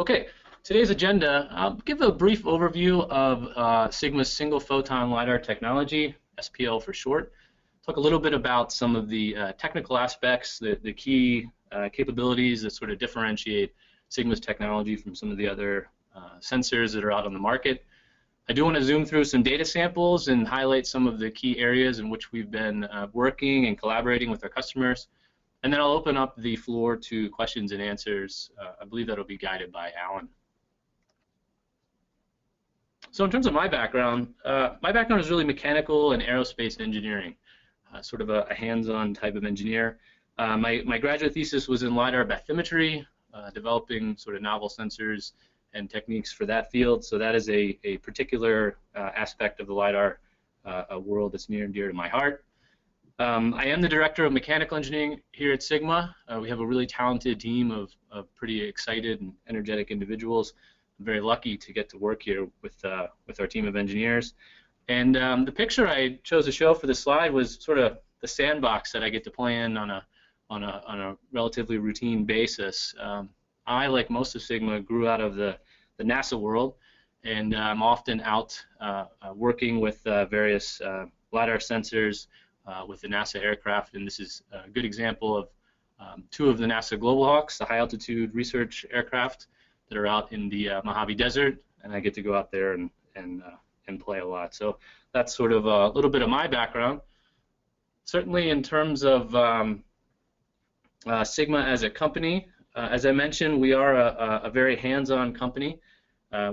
Okay, today's agenda, I'll give a brief overview of Sigma's single photon LIDAR technology, SPL for short. Talk a little bit about some of the technical aspects, the key capabilities that sort of differentiate Sigma's technology from some of the other sensors that are out on the market. I do want to zoom through some data samples and highlight some of the key areas in which we've been working and collaborating with our customers. And then I'll open up the floor to questions and answers. I believe that'll be guided by Alan. So in terms of my background is really mechanical and aerospace engineering, sort of a hands-on type of engineer. My graduate thesis was in LIDAR bathymetry, developing sort of novel sensors and techniques for that field. So that is a particular aspect of the LIDAR world that's near and dear to my heart. I am the director of mechanical engineering here at Sigma. We have a really talented team of pretty excited and energetic individuals. I'm very lucky to get to work here with our team of engineers. And the picture I chose to show for this slide was sort of the sandbox that I get to play in on a relatively routine basis. I, like most of Sigma, grew out of the NASA world, and I'm often out working with various LIDAR sensors with the NASA aircraft, and this is a good example of two of the NASA Global Hawks, the high-altitude research aircraft that are out in the Mojave Desert, and I get to go out there and play a lot. So that's sort of a little bit of my background. Certainly in terms of Sigma as a company, as I mentioned, we are a very hands-on company.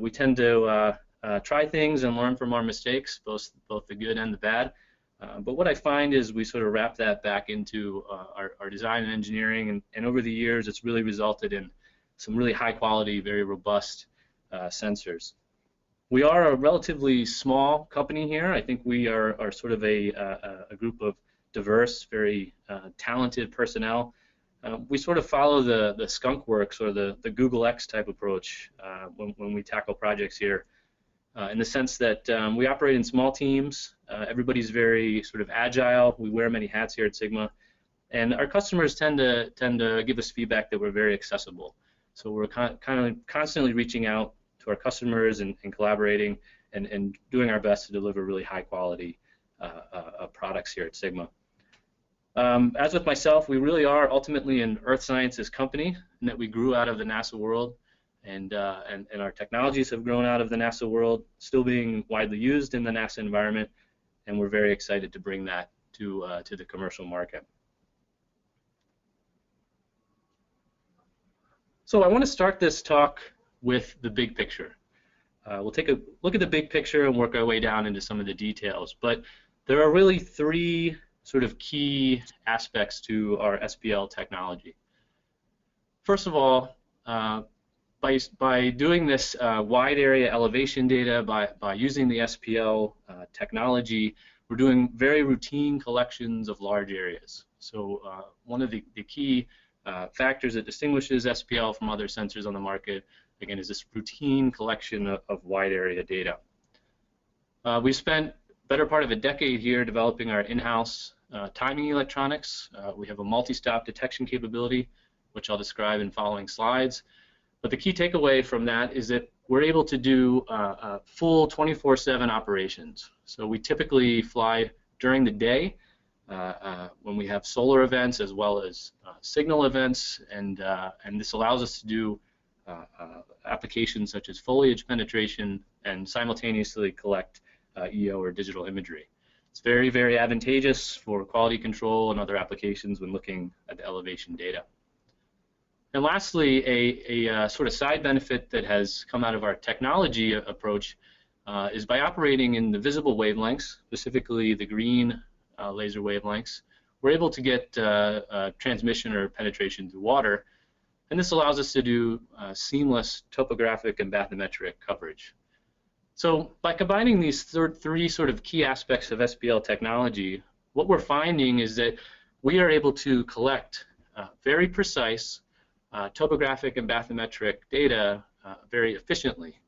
We tend to try things and learn from our mistakes, both the good and the bad. But what I find is we sort of wrap that back into our design and engineering, and over the years it's really resulted in some really high quality, very robust sensors. We are a relatively small company here. I think we are sort of a group of diverse, very talented personnel. We sort of follow the skunk works or the Google X type approach when we tackle projects here. In the sense that we operate in small teams, everybody's very sort of agile. We wear many hats here at Sigma, and our customers tend to give us feedback that we're very accessible. So we're kind of constantly reaching out to our customers and collaborating and doing our best to deliver really high quality products here at Sigma. As with myself, we really are ultimately an earth sciences company, in that we grew out of the NASA world. And our technologies have grown out of the NASA world, still being widely used in the NASA environment, and we're very excited to bring that to the commercial market. So I want to start this talk with the big picture. We'll take a look at the big picture and work our way down into some of the details, but there are really three sort of key aspects to our SPL technology. First of all, by doing this wide area elevation data, by using the SPL technology, we're doing very routine collections of large areas. So one of the key factors that distinguishes SPL from other sensors on the market, again, is this routine collection of wide area data. We spent better part of a decade here developing our in-house timing electronics. We have a multi-stop detection capability, which I'll describe in following slides. But the key takeaway from that is that we're able to do full 24/7 operations. So we typically fly during the day when we have solar events as well as signal events, and this allows us to do applications such as foliage penetration and simultaneously collect EO or digital imagery. It's very, very advantageous for quality control and other applications when looking at the elevation data. And lastly, a sort of side benefit that has come out of our technology approach is by operating in the visible wavelengths, specifically the green laser wavelengths, we're able to get transmission or penetration through water, and this allows us to do seamless topographic and bathymetric coverage. So by combining these three sort of key aspects of SPL technology, what we're finding is that we are able to collect very precise topographic and bathymetric data very efficiently.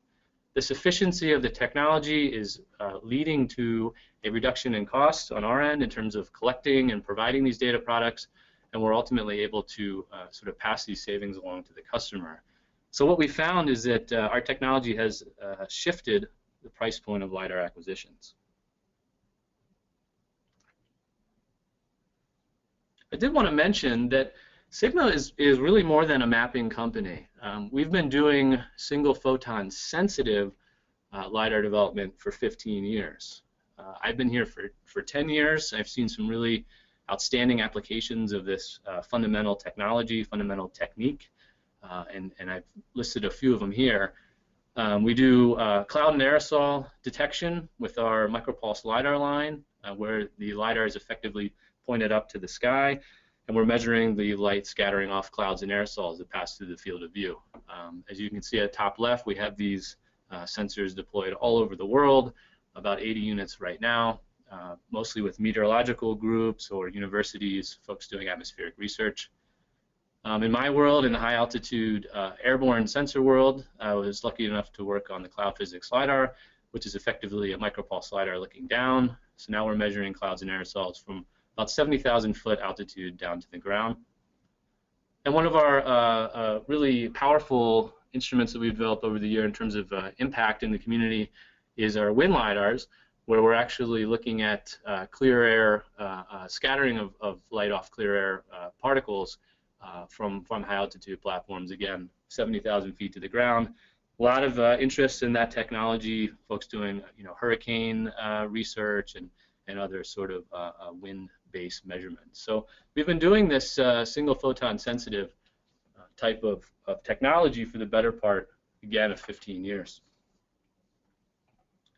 This efficiency of the technology is leading to a reduction in cost on our end in terms of collecting and providing these data products, and we're ultimately able to sort of pass these savings along to the customer. So what we found is that our technology has shifted the price point of LIDAR acquisitions. I did want to mention that Sigma is really more than a mapping company. We've been doing single photon sensitive LIDAR development for 15 years. I've been here for 10 years. I've seen some really outstanding applications of this fundamental technology, fundamental technique, and I've listed a few of them here. We do cloud and aerosol detection with our micropulse LIDAR line, where the LIDAR is effectively pointed up to the sky, and we're measuring the light scattering off clouds and aerosols that pass through the field of view. As you can see at top left, we have these sensors deployed all over the world, about 80 units right now, mostly with meteorological groups or universities, folks doing atmospheric research. In my world, in the high altitude airborne sensor world, I was lucky enough to work on the cloud physics LIDAR, which is effectively a micropulse LIDAR looking down. So now we're measuring clouds and aerosols from about 70,000 foot altitude down to the ground. And one of our really powerful instruments that we've developed over the year in terms of impact in the community is our wind LIDARs, where we're actually looking at clear air, scattering of light off clear air particles from high altitude platforms, again, 70,000 feet to the ground. A lot of interest in that technology, folks doing hurricane research and other sort of wind-based measurements. So we've been doing this single photon sensitive type of technology for the better part, again, of 15 years.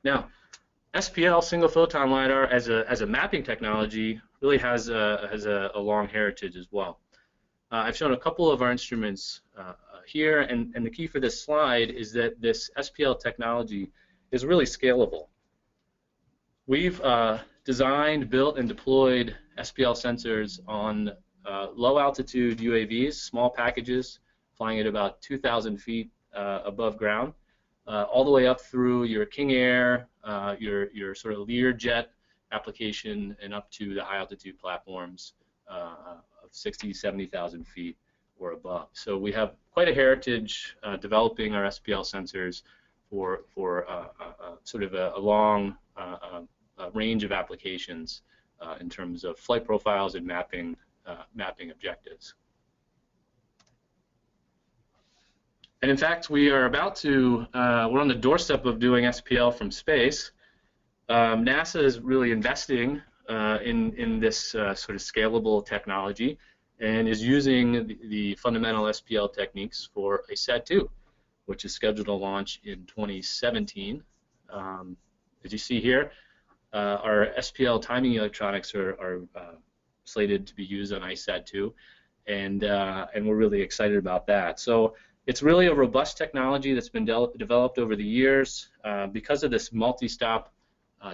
Now, SPL, single photon LIDAR, as a mapping technology, really has a long heritage as well. I've shown a couple of our instruments here, and the key for this slide is that this SPL technology is really scalable. We've designed, built, and deployed SPL sensors on low altitude UAVs, small packages, flying at about 2,000 feet above ground, all the way up through your King Air, your sort of Learjet application, and up to the high altitude platforms of 60, 70,000 feet or above. So we have quite a heritage developing our SPL sensors for sort of a long range of applications in terms of flight profiles and mapping objectives. And in fact, we are about to, we're on the doorstep of doing SPL from space. NASA is really investing in this sort of scalable technology and is using the fundamental SPL techniques for a SAT-2, which is scheduled to launch in 2017. As you see here, our SPL timing electronics are slated to be used on ISAT-2, and we're really excited about that. So it's really a robust technology that's been developed over the years because of this multi-stop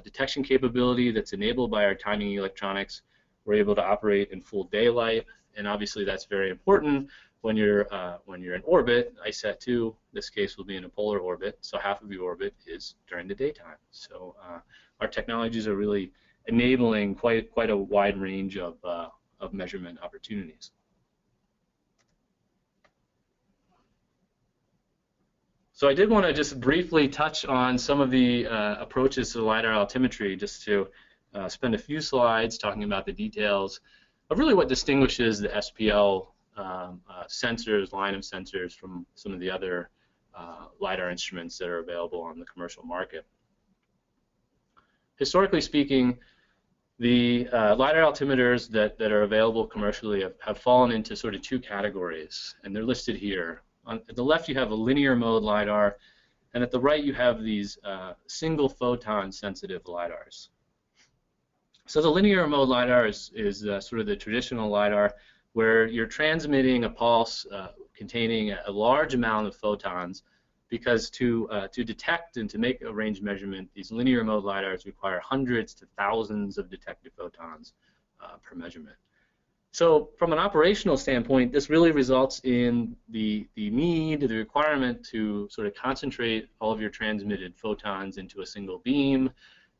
detection capability that's enabled by our timing electronics. We're able to operate in full daylight, and obviously that's very important when you're in orbit. ISAT-2, in this case, will be in a polar orbit, so half of your orbit is during the daytime. So our technologies are really enabling quite a wide range of measurement opportunities. So I did want to just briefly touch on some of the approaches to the LIDAR altimetry, just to spend a few slides talking about the details of really what distinguishes the SPL sensors, line of sensors, from some of the other LIDAR instruments that are available on the commercial market. Historically speaking, the LIDAR altimeters that are available commercially have fallen into sort of two categories, and they're listed here. At the left, you have a linear mode LIDAR, and at the right, you have these single photon sensitive LIDARs. So the linear mode LIDAR is sort of the traditional LIDAR, where you're transmitting a pulse containing a large amount of photons, because to detect and to make a range measurement, these linear mode LIDARs require hundreds to thousands of detected photons per measurement. So from an operational standpoint, this really results in the requirement to sort of concentrate all of your transmitted photons into a single beam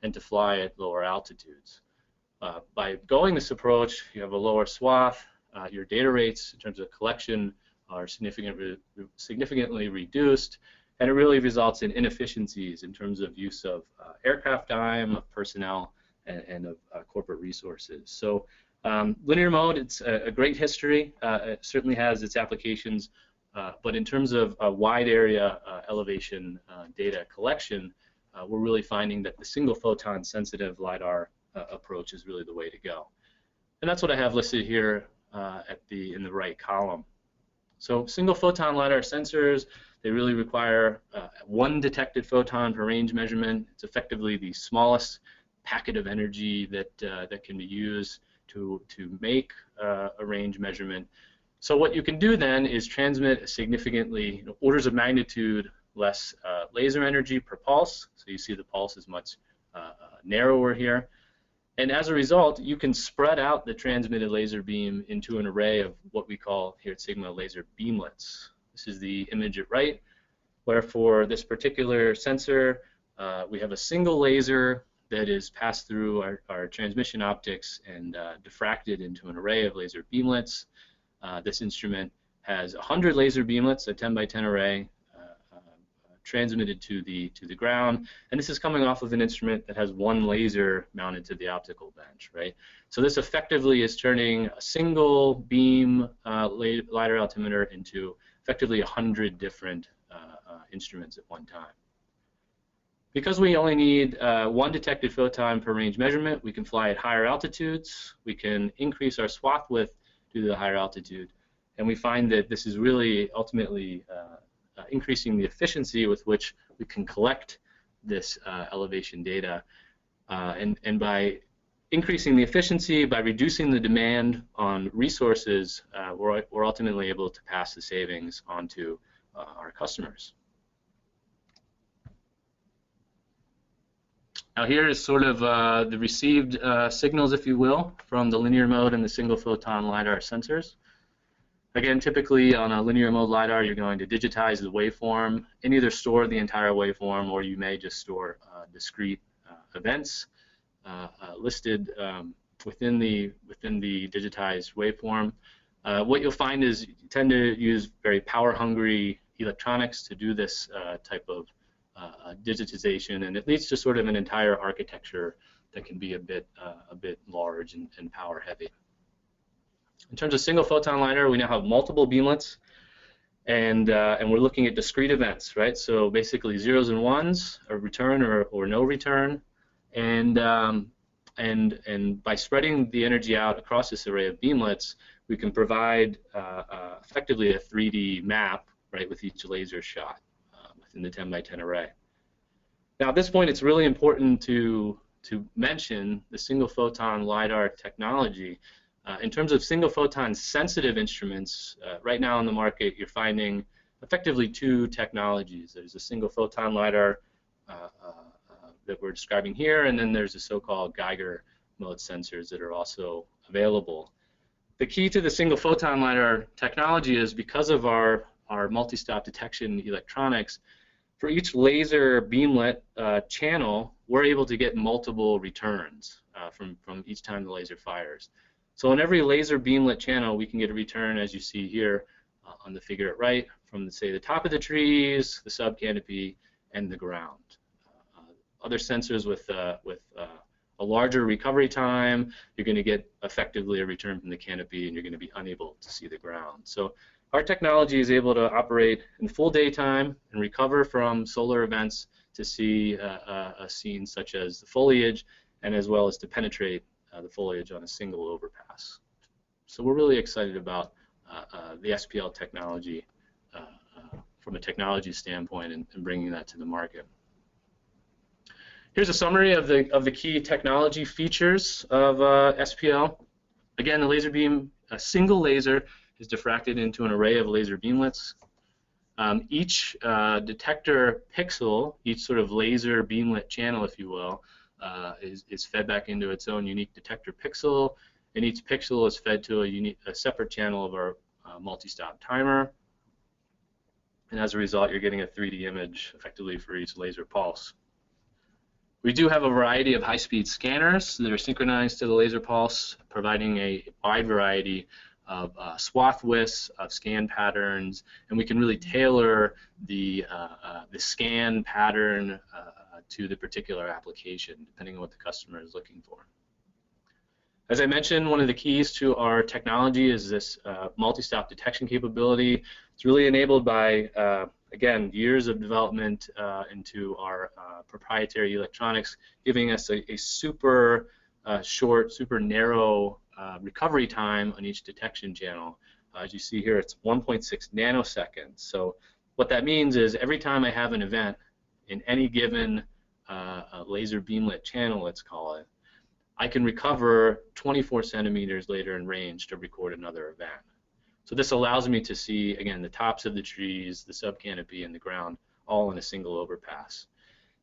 and to fly at lower altitudes. By going this approach, you have a lower swath. Your data rates in terms of collection are significantly reduced, and it really results in inefficiencies in terms of use of aircraft time, of personnel, and of corporate resources. So linear mode, it's a great history. It certainly has its applications, but in terms of wide area elevation data collection, we're really finding that the single photon sensitive LIDAR approach is really the way to go. And that's what I have listed here in the right column. So single photon LIDAR sensors, they really require one detected photon per range measurement. It's effectively the smallest packet of energy that can be used to make a range measurement. So what you can do then is transmit a significantly, orders of magnitude less laser energy per pulse. So you see the pulse is much narrower here. And as a result, you can spread out the transmitted laser beam into an array of what we call here at Sigma laser beamlets. This is the image at right, where for this particular sensor, we have a single laser that is passed through our transmission optics and diffracted into an array of laser beamlets. This instrument has 100 laser beamlets, a 10 by 10 array, transmitted to the ground, and this is coming off of an instrument that has one laser mounted to the optical bench, right? So this effectively is turning a single beam LIDAR altimeter into effectively 100 different instruments at one time. Because we only need one detected photon per range measurement, we can fly at higher altitudes, we can increase our swath width due to the higher altitude, and we find that this is really ultimately increasing the efficiency with which we can collect this elevation data. And by increasing the efficiency, by reducing the demand on resources, we're ultimately able to pass the savings on to our customers. Now here is sort of the received signals, if you will, from the linear mode and the single photon LIDAR sensors. Again, typically on a linear mode LIDAR, you're going to digitize the waveform and either store the entire waveform, or you may just store discrete events listed within the digitized waveform. What you'll find is you tend to use very power-hungry electronics to do this type of digitization, and it leads to sort of an entire architecture that can be a bit large and power-heavy. In terms of single photon LIDAR, we now have multiple beamlets, and we're looking at discrete events, right? So basically zeros and ones, a return or no return, and by spreading the energy out across this array of beamlets, we can provide effectively a 3D map, right, with each laser shot within the 10 by 10 array. Now at this point, it's really important to mention the single photon LIDAR technology. In terms of single photon sensitive instruments, right now on the market you're finding effectively two technologies. There's a single photon LIDAR that we're describing here, and then there's the so-called Geiger mode sensors that are also available. The key to the single photon LIDAR technology is because of our multi-stop detection electronics, for each laser beamlet channel, we're able to get multiple returns from each time the laser fires. So in every laser beamlet channel, we can get a return, as you see here on the figure at right, from say the top of the trees, the subcanopy, and the ground. Other sensors with a larger recovery time, you're going to get effectively a return from the canopy, and you're going to be unable to see the ground. So our technology is able to operate in full daytime and recover from solar events to see a scene such as the foliage, and as well as to penetrate the foliage on a single overpass. So we're really excited about the SPL technology from a technology standpoint and bringing that to the market. Here's a summary of the key technology features of SPL. Again, the laser beam, a single laser is diffracted into an array of laser beamlets. Each detector pixel, each sort of laser beamlet channel, if you will, is fed back into its own unique detector pixel, and each pixel is fed to a separate channel of our multi-stop timer. And as a result, you're getting a 3D image effectively for each laser pulse. We do have a variety of high-speed scanners that are synchronized to the laser pulse, providing a wide variety swath widths, of scan patterns, and we can really tailor the scan pattern to the particular application, depending on what the customer is looking for. As I mentioned, one of the keys to our technology is this multi-stop detection capability. It's really enabled by, again, years of development into our proprietary electronics, giving us a super short, super narrow recovery time on each detection channel. As you see here, it's 1.6 nanoseconds. So what that means is every time I have an event in any given laser beamlet channel, let's call it, I can recover 24 centimeters later in range to record another event. So this allows me to see, again, the tops of the trees, the subcanopy, and the ground all in a single overpass.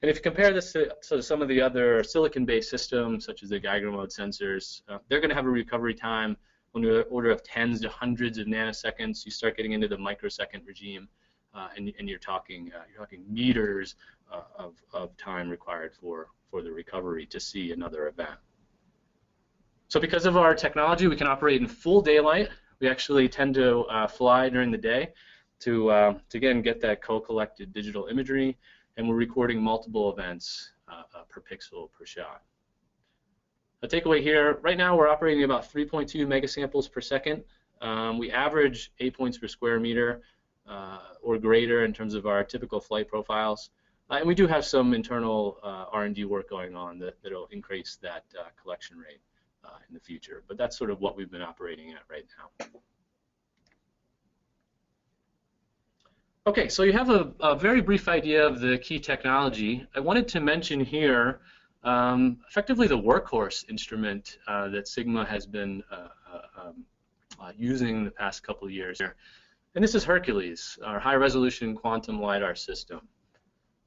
And if you compare this to some of the other silicon-based systems, such as the Geiger mode sensors, they're going to have a recovery time on the order of tens to hundreds of nanoseconds. You start getting into the microsecond regime, and you're talking meters of time required for the recovery to see another event. So because of our technology, we can operate in full daylight. We actually tend to fly during the day to again get that co-collected digital imagery, and we're recording multiple events per pixel per shot. A takeaway here, right now we're operating about 3.2 megasamples per second. We average 8 points per square meter or greater in terms of our typical flight profiles. And we do have some internal R&D work going on that'll increase that collection rate in the future. But that's sort of what we've been operating at right now. Okay, so you have a very brief idea of the key technology. I wanted to mention here effectively the workhorse instrument that Sigma has been using the past couple of years here. And this is Hercules, our high-resolution quantum LIDAR system.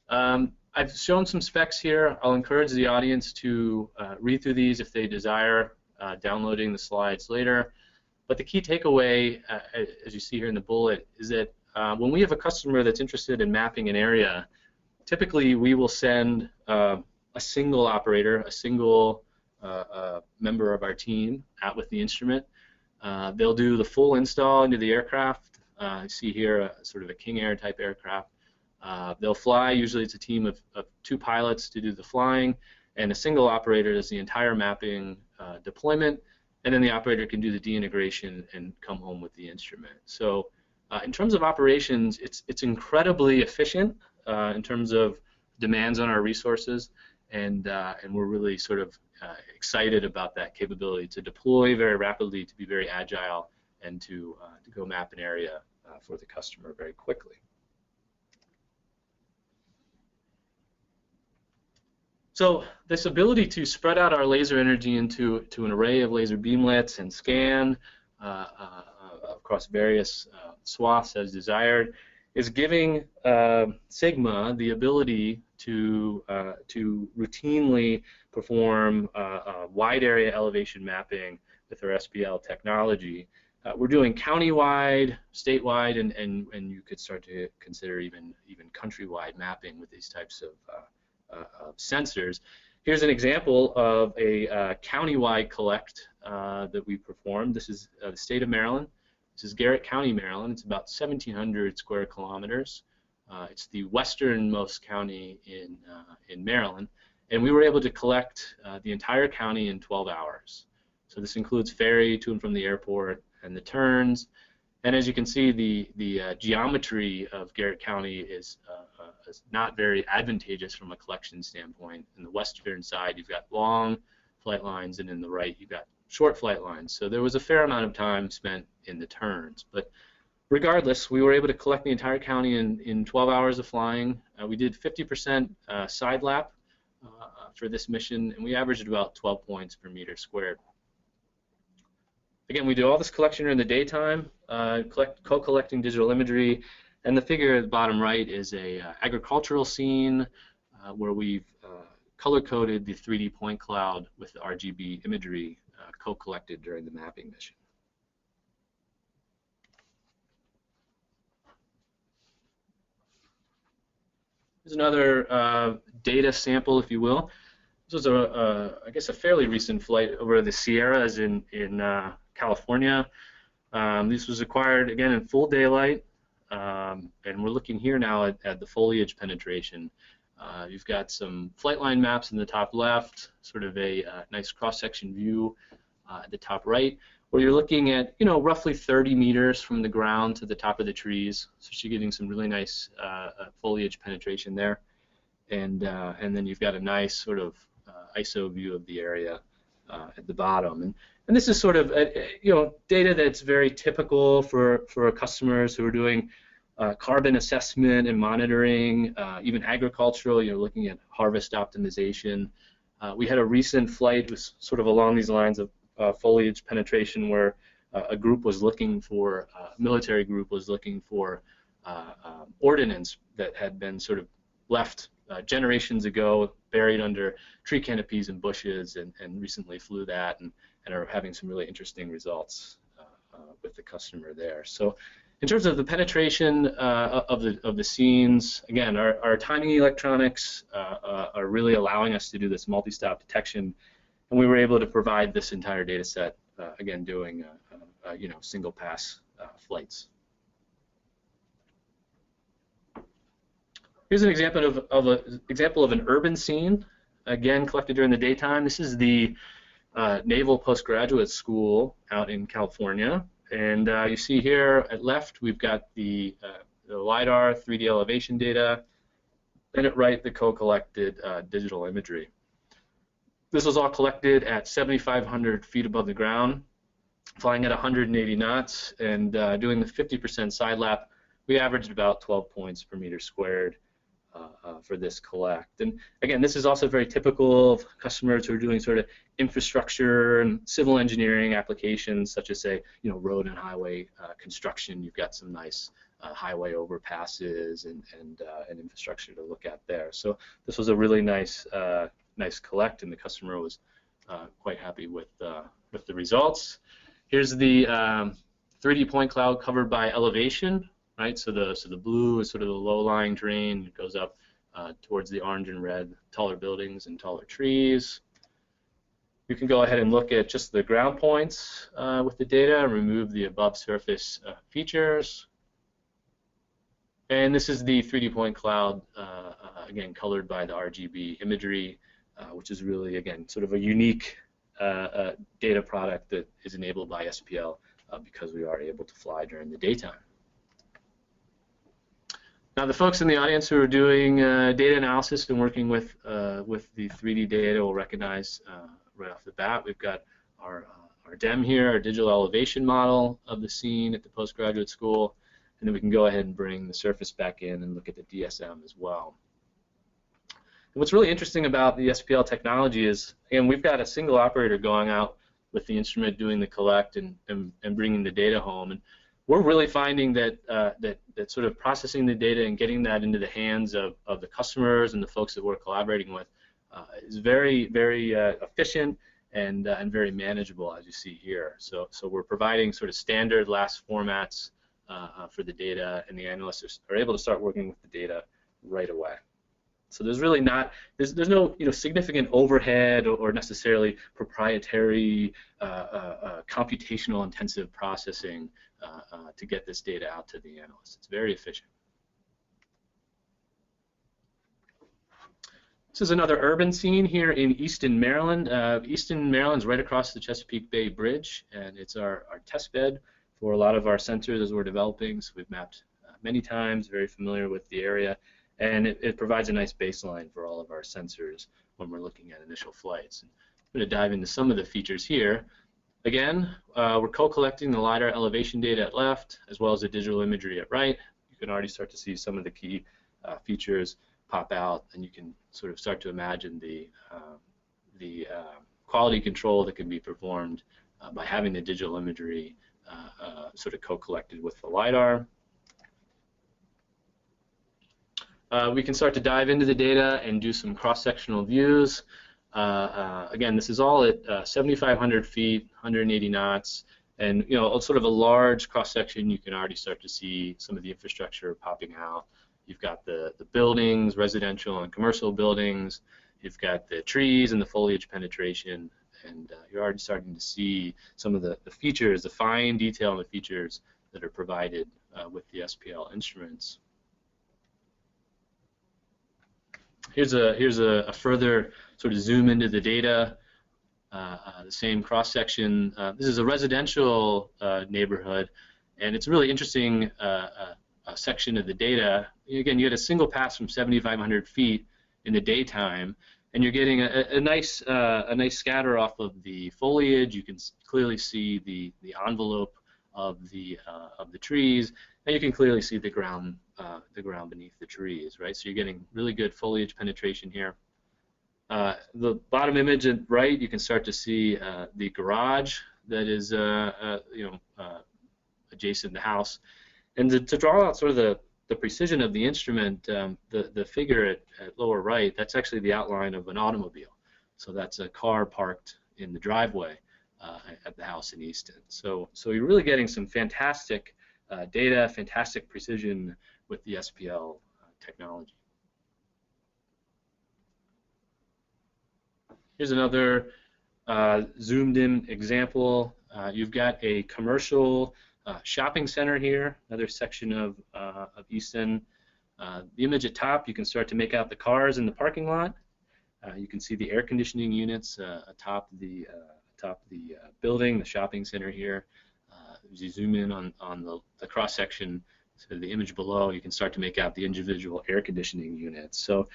I've shown some specs here. I'll encourage the audience to read through these if they desire, downloading the slides later. But the key takeaway, as you see here in the bullet, is that when we have a customer that's interested in mapping an area, typically we will send a single operator, a single member of our team out with the instrument. They'll do the full install into the aircraft. You see here sort of a King Air type aircraft. They'll fly. Usually it's a team of 2 pilots to do the flying, and a single operator does the entire mapping deployment, and then the operator can do the de-integration and come home with the instrument. So in terms of operations, it's incredibly efficient in terms of demands on our resources, and we're really sort of excited about that capability to deploy very rapidly, to be very agile, and to go map an area for the customer very quickly. So this ability to spread out our laser energy into an array of laser beamlets and scan across various swaths as desired is giving Sigma the ability to routinely perform wide area elevation mapping with our SPL technology. We're doing countywide, statewide, and you could start to consider even countrywide mapping with these types of sensors. Here's an example of a countywide collect that we performed. This is the state of Maryland. This is Garrett County, Maryland. It's about 1,700 square kilometers. It's the westernmost county in Maryland, and we were able to collect the entire county in 12 hours. So this includes ferry to and from the airport and the turns. And as you can see, the geometry of Garrett County is not very advantageous from a collection standpoint. In the western side, you've got long flight lines, and in the right, you've got short flight lines. So there was a fair amount of time spent in the turns. But regardless, we were able to collect the entire county in 12 hours of flying. We did 50% side lap for this mission, and we averaged about 12 points per meter squared. Again, we do all this collection in the daytime, co-collecting digital imagery, and the figure at the bottom right is a agricultural scene where we've color-coded the 3D point cloud with the RGB imagery co-collected during the mapping mission. Here's another data sample, if you will. This was I guess a fairly recent flight over the Sierras in California. This was acquired, again, in full daylight, and we're looking here now at the foliage penetration. You've got some flight line maps in the top left, sort of a nice cross-section view at the top right, where you're looking at, roughly 30 meters from the ground to the top of the trees. So you're getting some really nice foliage penetration there. And then you've got a nice sort of ISO view of the area at the bottom. And this is sort of data that's very typical for customers who are doing carbon assessment and monitoring, even agricultural. You're looking at harvest optimization. We had a recent flight was sort of along these lines of foliage penetration, where a group was looking for, a military group was looking for ordnance that had been sort of left generations ago, buried under tree canopies and bushes, and recently flew that, and are having some really interesting results with the customer there. So in terms of the penetration of the scenes, again, our timing electronics are really allowing us to do this multi-stop detection, and we were able to provide this entire data set, again, doing single pass flights. Here's an example of an urban scene, again collected during the daytime. This is the Naval Postgraduate School out in California, and you see here at left we've got the LIDAR 3D elevation data, and at right the co-collected digital imagery. This was all collected at 7,500 feet above the ground, flying at 180 knots, and doing the 50% side lap. We averaged about 12 points per meter squared for this collect. And again, this is also very typical of customers who are doing sort of infrastructure and civil engineering applications, such as, say, road and highway construction. You've got some nice highway overpasses and infrastructure to look at there. So this was a really nice collect, and the customer was quite happy with the results. Here's the 3D point cloud covered by elevation. Right, so the blue is sort of the low-lying terrain. It goes up towards the orange and red, taller buildings and taller trees. You can go ahead and look at just the ground points with the data and remove the above-surface features. And this is the 3D point cloud, again, colored by the RGB imagery, which is really, again, sort of a unique data product that is enabled by SPL because we are able to fly during the daytime. Now, the folks in the audience who are doing data analysis and working with the 3D data will recognize right off the bat, we've got our DEM here, our digital elevation model of the scene at the postgraduate school, and then we can go ahead and bring the surface back in and look at the DSM as well. And what's really interesting about the SPL technology is, again, we've got a single operator going out with the instrument doing the collect and bringing the data home. And we're really finding that that sort of processing the data and getting that into the hands of the customers and the folks that we're collaborating with is very, very efficient and very manageable, as you see here. So we're providing sort of standard LAS formats for the data, and the analysts are able to start working with the data right away. So there's really not, there's no significant overhead or necessarily proprietary computational intensive processing to get this data out to the analysts. It's very efficient. This is another urban scene here in Easton, Maryland. Easton, Maryland's right across the Chesapeake Bay Bridge, and it's our test bed for a lot of our sensors as we're developing. So we've mapped many times, very familiar with the area. And it provides a nice baseline for all of our sensors when we're looking at initial flights. And I'm going to dive into some of the features here. Again, we're co-collecting the LIDAR elevation data at left, as well as the digital imagery at right. You can already start to see some of the key features pop out, and you can sort of start to imagine the quality control that can be performed by having the digital imagery sort of co-collected with the LIDAR. We can start to dive into the data and do some cross-sectional views. Again, this is all at 7,500 feet, 180 knots, and sort of a large cross-section. You can already start to see some of the infrastructure popping out. You've got the buildings, residential and commercial buildings. You've got the trees and the foliage penetration, and you're already starting to see some of the features, the fine detail in the features that are provided with the SPL instruments. Here's a further sort of zoom into the data. The same cross section. This is a residential neighborhood, and it's a really interesting section of the data. Again, you get a single pass from 7,500 feet in the daytime, and you're getting a nice scatter off of the foliage. You can clearly see the envelope of the trees, and you can clearly see the ground beneath the trees, right? So you're getting really good foliage penetration here. The bottom image at right, you can start to see the garage that is adjacent to the house. And to draw out sort of the precision of the instrument, the figure at lower right, that's actually the outline of an automobile. So that's a car parked in the driveway at the house in Easton. So you're really getting some fantastic data, fantastic precision with the SPL technology. Here's another zoomed in example. You've got a commercial shopping center here, another section of Easton. The image at top, you can start to make out the cars in the parking lot. You can see the air conditioning units atop the building, the shopping center here. As you zoom in on the cross section, so the image below, you can start to make out the individual air conditioning units. So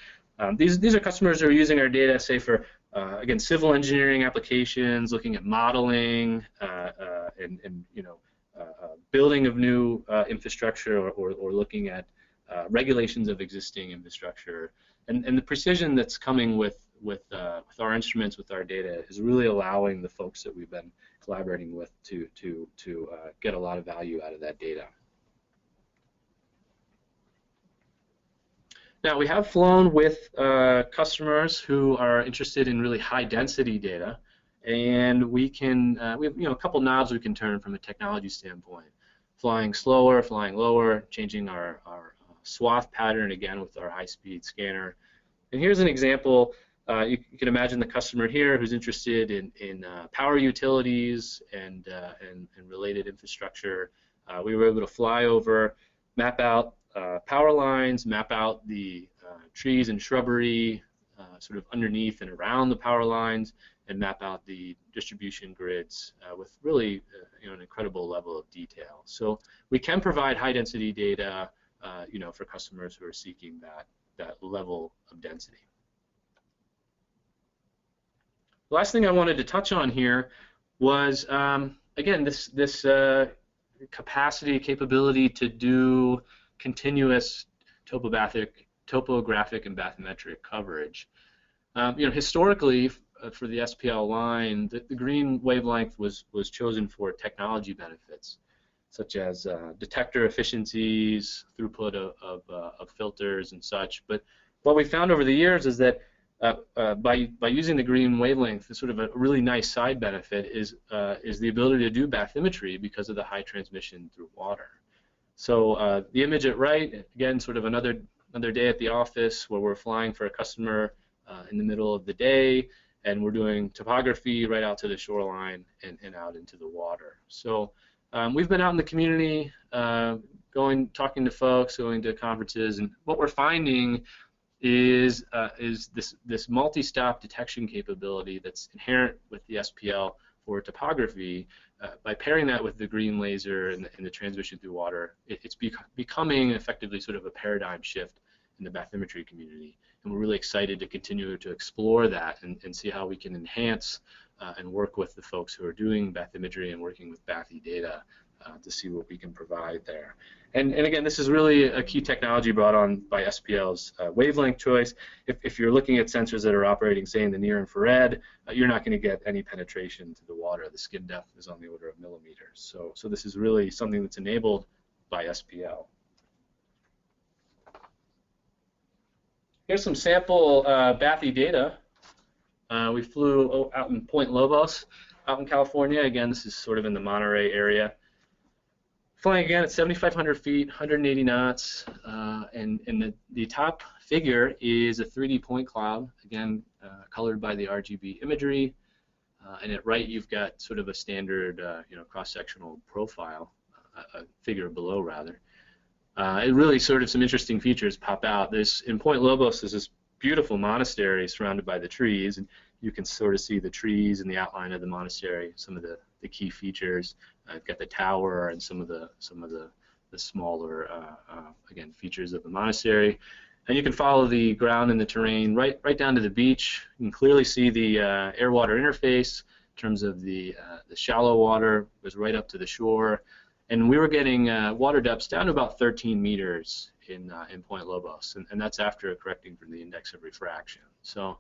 these are customers who are using our data, say for again, civil engineering applications, looking at modeling and building of new infrastructure, or looking at regulations of existing infrastructure, and the precision that's coming with our instruments, with our data, is really allowing the folks that we've been collaborating with to get a lot of value out of that data. Now, we have flown with customers who are interested in really high density data, and we have a couple knobs we can turn from a technology standpoint. Flying slower, flying lower, changing our swath pattern again with our high-speed scanner. And here's an example. You can imagine the customer here who's interested in power utilities and related infrastructure. We were able to fly over, map out power lines, map out the trees and shrubbery sort of underneath and around the power lines, and map out the distribution grids with really an incredible level of detail. So we can provide high density data for customers who are seeking that level of density. The last thing I wanted to touch on here was, again, this capacity, capability to do continuous topographic and bathymetric coverage. Historically, for the SPL line, the green wavelength was chosen for technology benefits, such as detector efficiencies, throughput of filters and such. But what we found over the years is that by using the green wavelength, sort of a really nice side benefit is the ability to do bathymetry because of the high transmission through water. So the image at right, again, sort of another day at the office where we're flying for a customer in the middle of the day, and we're doing topography right out to the shoreline and out into the water. So we've been out in the community, talking to folks, going to conferences, and what we're finding is this multi-stop detection capability that's inherent with the SPL for topography. By pairing that with the green laser and the transmission through water, it's becoming effectively sort of a paradigm shift in the bathymetry community. And we're really excited to continue to explore that and see how we can enhance and work with the folks who are doing bathymetry and working with bathy data to see what we can provide there. And again, this is really a key technology brought on by SPL's wavelength choice. If you're looking at sensors that are operating, say, in the near infrared, you're not going to get any penetration to the water. The skin depth is on the order of millimeters. So this is really something that's enabled by SPL. Here's some sample bathy data. We flew out in Point Lobos, out in California. Again, this is sort of in the Monterey area. Flying again at 7,500 feet, 180 knots, and the top figure is a 3D point cloud, again colored by the RGB imagery. and at right you've got sort of a standard cross-sectional profile, a figure below rather. It really sort of some interesting features pop out. In Point Lobos there's this beautiful monastery surrounded by the trees, and you can sort of see the trees in the outline of the monastery, some of the key features. I've got the tower and some of the smaller again features of the monastery. And you can follow the ground and the terrain right down to the beach. You can clearly see the air-water interface in terms of the shallow water goes right up to the shore. And we were getting water depths down to about 13 meters in Point Lobos, and that's after correcting for the index of refraction. So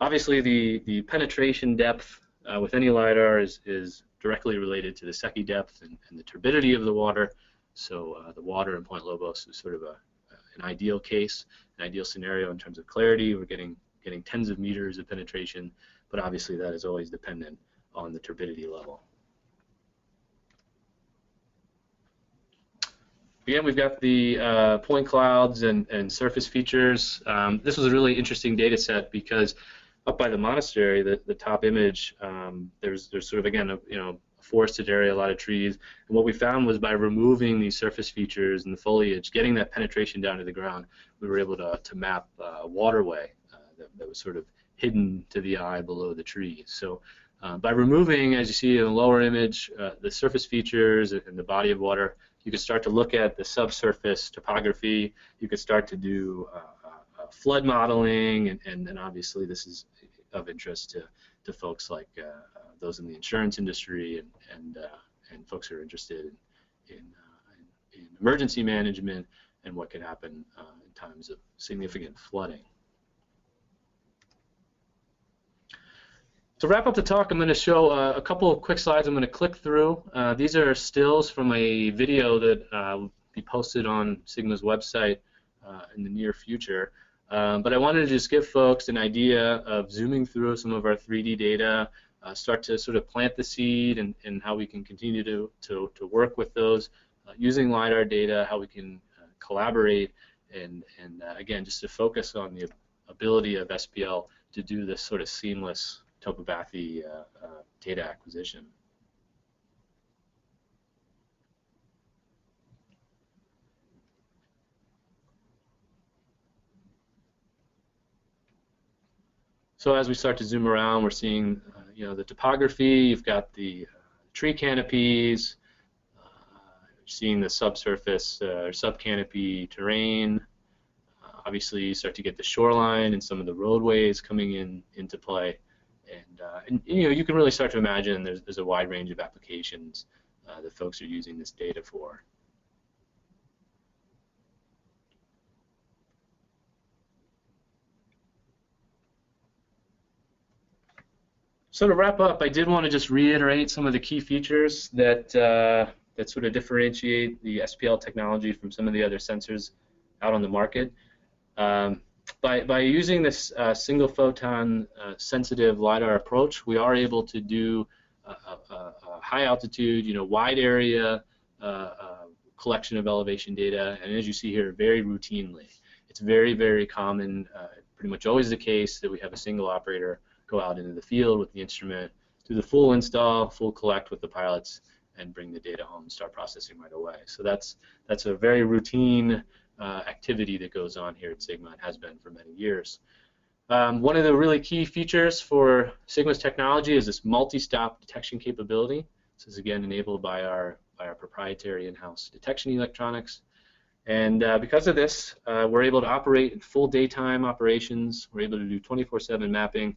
obviously the penetration depth with any LIDAR is directly related to the Secchi depth and the turbidity of the water. So the water in Point Lobos is sort of an ideal case, an ideal scenario in terms of clarity. We're getting tens of meters of penetration, but obviously that is always dependent on the turbidity level. Again, we've got the point clouds and surface features. This was a really interesting data set because up by the monastery, the top image, there's sort of, again, a forested area, a lot of trees. And what we found was by removing these surface features and the foliage, getting that penetration down to the ground, we were able to map a waterway that was sort of hidden to the eye below the trees. So by removing, as you see in the lower image, the surface features and the body of water, you could start to look at the subsurface topography. You could start to do flood modeling, and obviously this is of interest to folks like those in the insurance industry and folks who are interested in emergency management and what can happen in times of significant flooding. To wrap up the talk, I'm going to show a couple of quick slides I'm going to click through. These are stills from a video that will be posted on Sigma's website in the near future. But I wanted to just give folks an idea of zooming through some of our 3D data, start to sort of plant the seed and how we can continue to work with those using LIDAR data, how we can collaborate, and again, just to focus on the ability of SPL to do this sort of seamless topobathy data acquisition. So as we start to zoom around, we're seeing the topography. You've got the tree canopies, seeing the subsurface or subcanopy terrain. Obviously, you start to get the shoreline and some of the roadways coming into play. And you can really start to imagine there's a wide range of applications that folks are using this data for. So to wrap up, I did want to just reiterate some of the key features that sort of differentiate the SPL technology from some of the other sensors out on the market. By using this single photon sensitive LIDAR approach, we are able to do a high altitude, wide area collection of elevation data, and as you see here, very routinely. It's very, very common, pretty much always the case that we have a single operator go out into the field with the instrument, do the full install, full collect with the pilots, and bring the data home and start processing right away. So that's a very routine activity that goes on here at Sigma and has been for many years. One of the really key features for Sigma's technology is this multi-stop detection capability. This is again enabled by our proprietary in-house detection electronics. And because of this, we're able to operate in full daytime operations. We're able to do 24/7 mapping.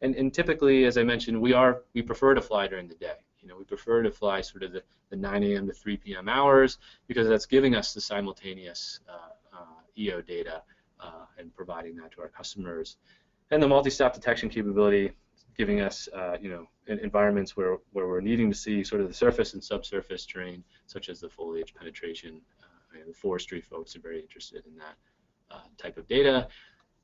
And typically, as I mentioned, we prefer to fly during the day. We prefer to fly sort of the 9 a.m. to 3 p.m. hours because that's giving us the simultaneous EO data and providing that to our customers. And the multi-stop detection capability giving us environments where we're needing to see sort of the surface and subsurface terrain, such as the foliage penetration. The forestry folks are very interested in that type of data.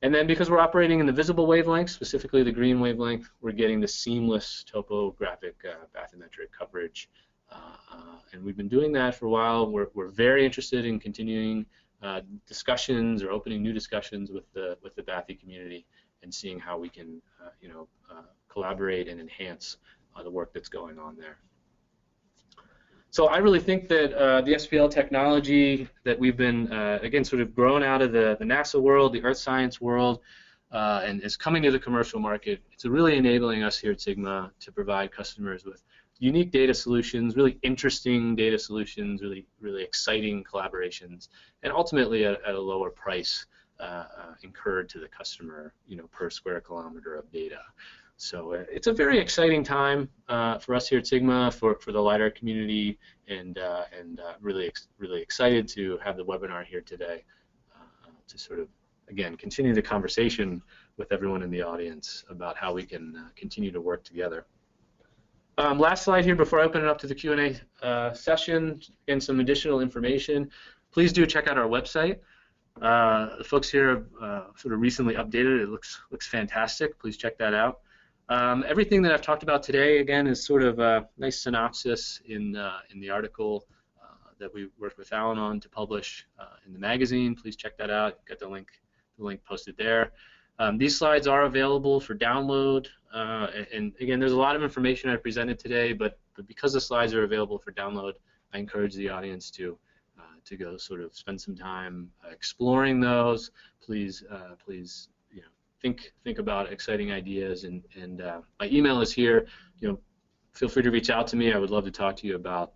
And then because we're operating in the visible wavelength, specifically the green wavelength, we're getting the seamless topographic bathymetric coverage. And we've been doing that for a while. We're very interested in continuing discussions or opening new discussions with the bathy community and seeing how we can collaborate and enhance the work that's going on there. So I really think that the SPL technology that we've been, again, sort of grown out of the NASA world, the earth science world, and is coming to the commercial market, it's really enabling us here at Sigma to provide customers with unique data solutions, really interesting data solutions, really exciting collaborations, and ultimately at a lower price incurred to the customer, per square kilometer of data. So it's a very exciting time for us here at Sigma, for the LIDAR community, and really excited to have the webinar here today to sort of, again, continue the conversation with everyone in the audience about how we can continue to work together. Last slide here before I open it up to the Q&A session, and some additional information. Please do check out our website. The folks here have sort of recently updated it. It looks fantastic. Please check that out. Everything that I've talked about today, again, is sort of a nice synopsis in the article that we worked with Alan on to publish in the magazine. Please check that out. Got the link posted there. These slides are available for download, and again, there's a lot of information I presented today, but because the slides are available for download, I encourage the audience to go sort of spend some time exploring those. Please think about exciting ideas, and my email is here. Feel free to reach out to me. I would love to talk to you about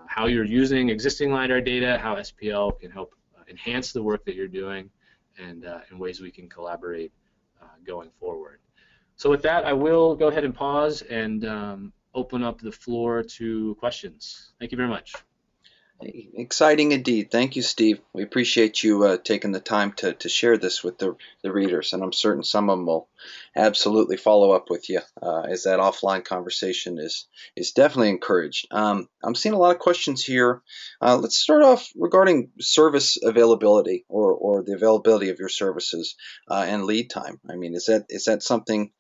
how you're using existing LIDAR data, how SPL can help enhance the work that you're doing, and ways we can collaborate going forward. So with that, I will go ahead and pause and open up the floor to questions. Thank you very much. Exciting indeed. Thank you, Steve. We appreciate you taking the time to share this with the readers, and I'm certain some of them will absolutely follow up with you as that offline conversation is definitely encouraged. I'm seeing a lot of questions here. Let's start off regarding service availability or the availability of your services and lead time. I mean, is that something?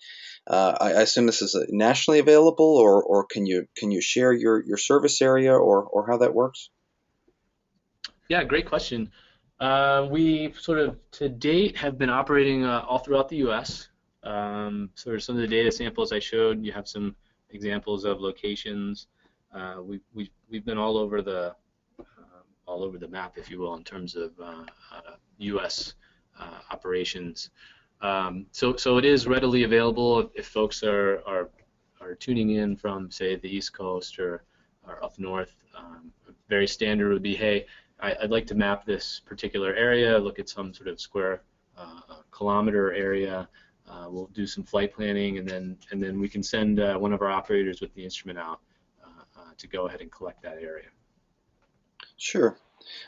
I assume this is nationally available, or can you share your service area or how that works? Yeah, great question. We sort of, to date, have been operating all throughout the U.S. Sort of some of the data samples I showed, you have some examples of locations. We've been all over the map, if you will, in terms of U.S. operations. So it is readily available if folks are tuning in from, say, the East Coast or up north. Very standard would be, hey, I'd like to map this particular area, look at some sort of square kilometer area. We'll do some flight planning, and then we can send one of our operators with the instrument out to go ahead and collect that area. Sure.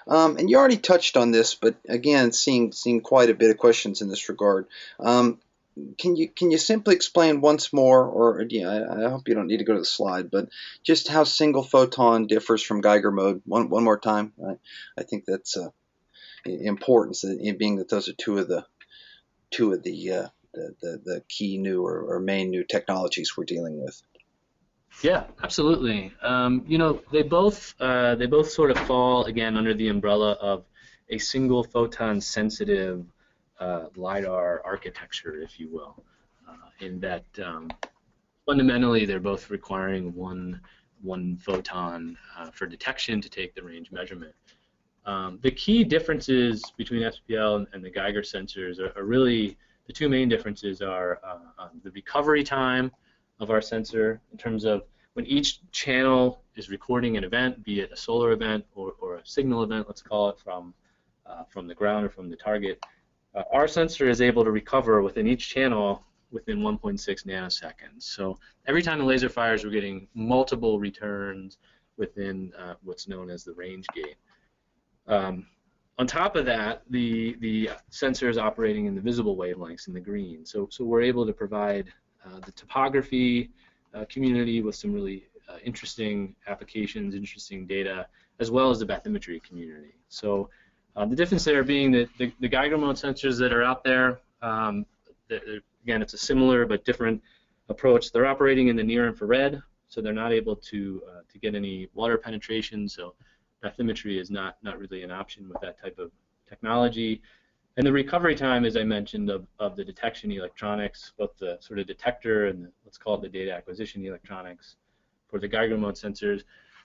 And you already touched on this, but again, seeing quite a bit of questions in this regard. Can you simply explain once more, or I hope you don't need to go to the slide, but just how single photon differs from Geiger mode one more time? I think that's important, in being that those are two of the key new or main new technologies we're dealing with. Yeah, absolutely. They both sort of fall again under the umbrella of a single photon sensitive LIDAR architecture, if you will, in that fundamentally they're both requiring one photon for detection to take the range measurement. The key differences between SPL and the Geiger sensors are really, the two main differences are the recovery time of our sensor, in terms of when each channel is recording an event, be it a solar event or a signal event, let's call it, from the ground or from the target. Our sensor is able to recover within each channel within 1.6 nanoseconds. So every time the laser fires, we're getting multiple returns within what's known as the range gate. On top of that, the sensor is operating in the visible wavelengths in the green. So we're able to provide the topography community with some really interesting applications, interesting data, as well as the bathymetry community. So the difference there being that the Geiger mode sensors that are out there, again, it's a similar but different approach. They're operating in the near infrared, so they're not able to get any water penetration. So bathymetry is not really an option with that type of technology. And the recovery time, as I mentioned, of the detection electronics, both the sort of detector and let's call it the data acquisition electronics. For the Geiger mode sensors,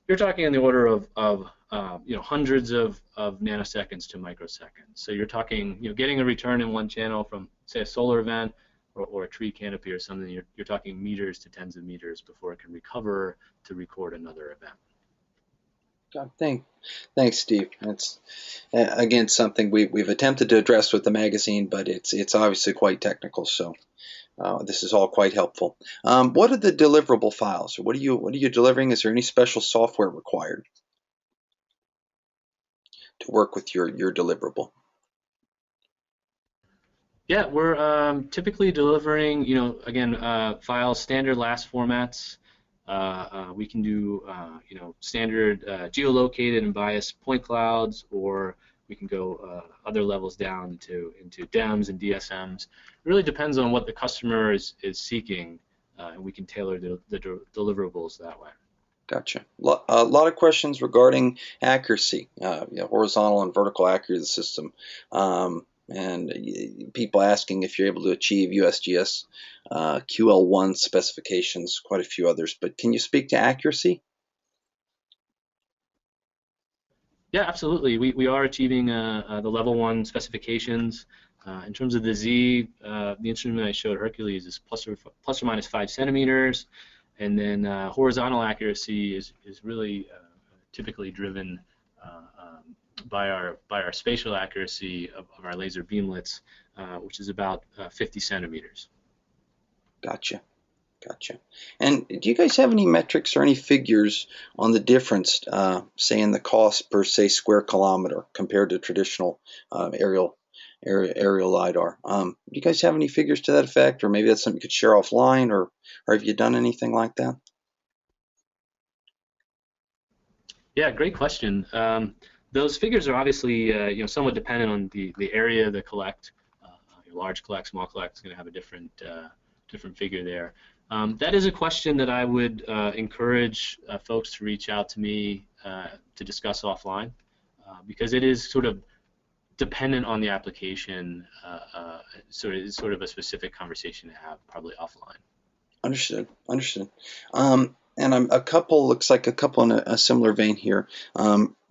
you're talking in the order of hundreds of nanoseconds to microseconds. So you're talking, getting a return in one channel from, say, a solar event or a tree canopy or something. You're talking meters to tens of meters before it can recover to record another event. Thanks, Steve. That's again something we've attempted to address with the magazine, but it's obviously quite technical. So this is all quite helpful. What are the deliverable files? What are you delivering? Is there any special software required to work with your deliverable? Yeah, we're typically delivering, again, files, standard LAS formats. We can do, standard geolocated and biased point clouds, or we can go other levels down into DEMs and DSMs. It really depends on what the customer is seeking, and we can tailor the deliverables that way. Gotcha. A lot of questions regarding accuracy, horizontal and vertical accuracy of the system. And people asking if you're able to achieve USGS QL1 specifications, quite a few others. But can you speak to accuracy? Yeah, absolutely. We are achieving the level 1 specifications. In terms of the Z, the instrument I showed, Hercules, is plus or minus 5 centimeters. And then horizontal accuracy is really typically driven by our spatial accuracy of our laser beamlets, which is about 50 centimeters. Gotcha. And do you guys have any metrics or any figures on the difference, say in the cost per square kilometer compared to traditional aerial LIDAR? Do you guys have any figures to that effect, or maybe that's something you could share offline, or have you done anything like that? Yeah, great question. Those figures are obviously somewhat dependent on the area they collect. Large collect, small collect is going to have a different figure there. That is a question that I would encourage folks to reach out to me to discuss offline, because it is sort of dependent on the application. Sort of a specific conversation to have, probably offline. Understood. And looks like a couple in a similar vein here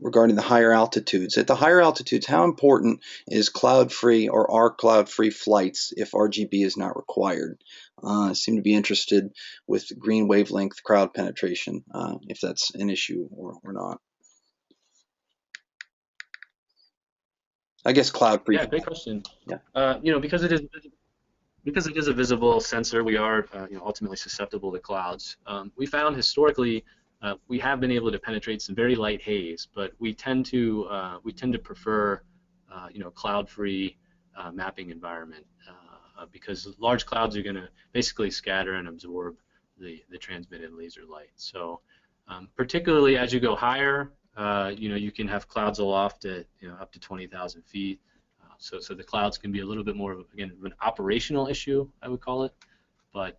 regarding the higher altitudes. At the higher altitudes, how important is cloud-free or are cloud-free flights if RGB is not required? I seem to be interested with green wavelength crowd penetration, if that's an issue or not. I guess cloud-free. Yeah, great question. Yeah. Because it is a visible sensor, we are ultimately susceptible to clouds. We found historically we have been able to penetrate some very light haze, but we tend to prefer cloud-free mapping environment because large clouds are going to basically scatter and absorb the transmitted laser light. So particularly as you go higher, you can have clouds aloft at up to 20,000 feet. So the clouds can be a little bit more of an operational issue, I would call it, but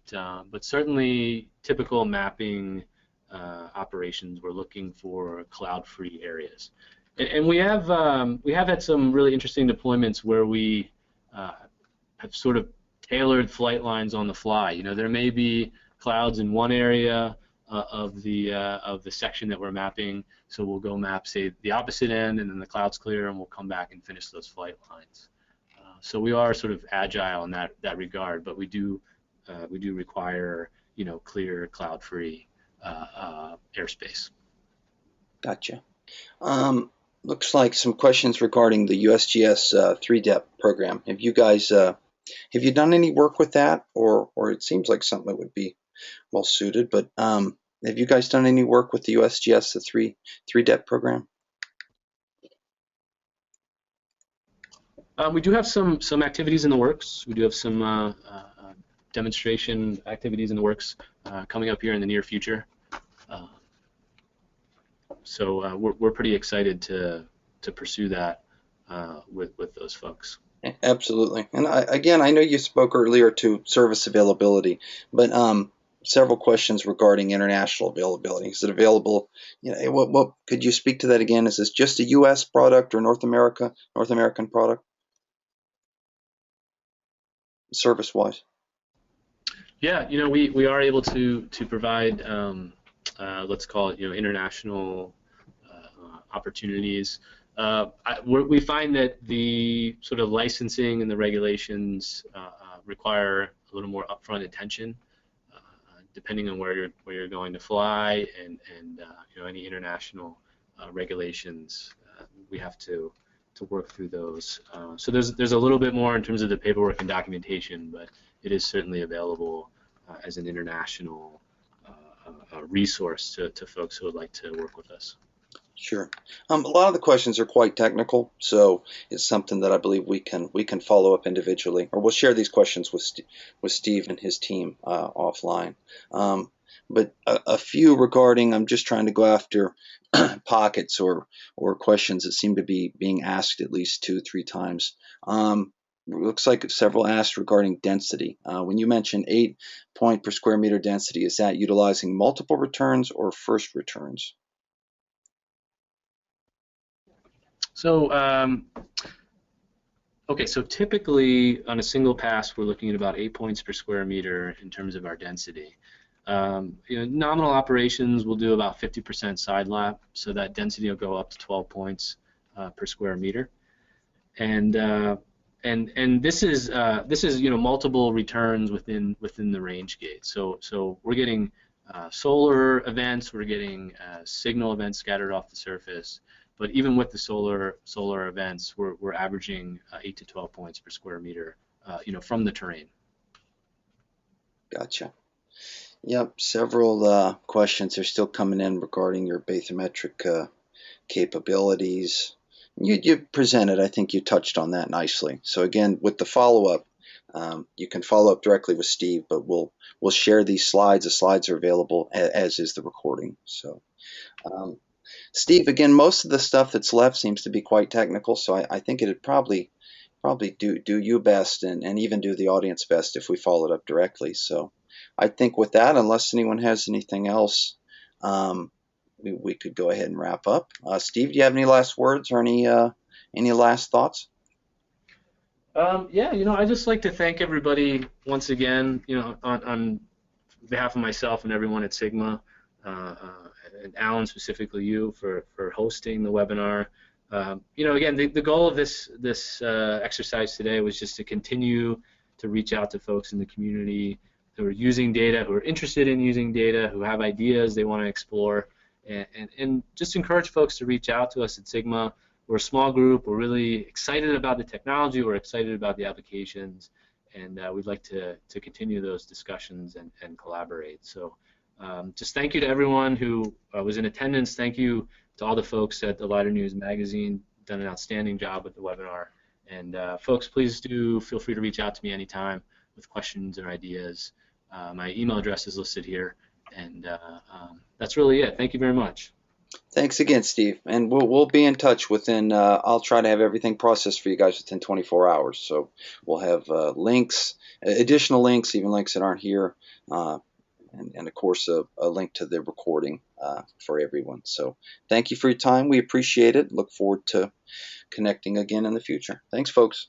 certainly typical mapping operations, we're looking for cloud-free areas, and we have had some really interesting deployments where we have sort of tailored flight lines on the fly. There may be clouds in one area of the section that we're mapping, so we'll go map, say, the opposite end, and then the clouds clear, and we'll come back and finish those flight lines. So we are sort of agile in that regard, but we do require clear, cloud-free airspace. Gotcha. Looks like some questions regarding the USGS 3-depth program. Have you guys have you done any work with that, or it seems like something that would be well suited, but have you guys done any work with the USGS, the 3-depth program? We do have some activities in the works. We do have some demonstration activities in the works coming up here in the near future. So we're pretty excited to pursue that with those folks. Absolutely. And I know you spoke earlier to service availability, but several questions regarding international availability. Is it available? What could you speak to that again? Is this just a U.S. product or North American product, service-wise? Yeah, we are able to provide let's call it international opportunities. We find that the sort of licensing and the regulations require a little more upfront attention, depending on where you're going to fly, and any international regulations. We have to work through those. So there's a little bit more in terms of the paperwork and documentation, but it is certainly available as an international resource to folks who would like to work with us. Sure. A lot of the questions are quite technical, so it's something that I believe we can follow up individually, or we'll share these questions with Steve and his team offline. But a few regarding, I'm just trying to go after pockets or questions that seem to be being asked at least 2-3 times. Looks like several asked regarding density. When you mentioned 8 point per square meter density, is that utilizing multiple returns or first returns? So, okay, so typically on a single pass, we're looking at about 8 points per square meter in terms of our density. Nominal operations will do about 50% side lap, so that density will go up to 12 points per square meter. And this is multiple returns within the range gate. So we're getting solar events, we're getting signal events scattered off the surface. But even with the solar events, we're averaging 8 to 12 points per square meter, from the terrain. Gotcha. Yep, several questions are still coming in regarding your bathymetric capabilities. You presented, I think you touched on that nicely. So again, with the follow-up, you can follow up directly with Steve, but we'll share these slides. The slides are available, as is the recording. So. Steve, again, most of the stuff that's left seems to be quite technical, so I think it'd probably do you best and even do the audience best if we followed up directly. So I think with that, unless anyone has anything else, we could go ahead and wrap up. Steve, do you have any last words or any last thoughts? Yeah, I'd just like to thank everybody once again, on behalf of myself and everyone at Sigma. And Alan, specifically you, for hosting the webinar. Again, the goal of this exercise today was just to continue to reach out to folks in the community who are using data, who are interested in using data, who have ideas they want to explore, and just encourage folks to reach out to us at Sigma. We're a small group. We're really excited about the technology. We're excited about the applications, and we'd like to continue those discussions and collaborate. So. Just thank you to everyone who was in attendance. Thank you to all the folks at the LIDAR Magazine. Done an outstanding job with the webinar. And folks, please do feel free to reach out to me anytime with questions or ideas. My email address is listed here. And that's really it. Thank you very much. Thanks again, Steve. And we'll be in touch within, I'll try to have everything processed for you guys within 24 hours. So we'll have links, additional links, even links that aren't here. And of course, a link to the recording for everyone. So thank you for your time. We appreciate it. Look forward to connecting again in the future. Thanks, folks.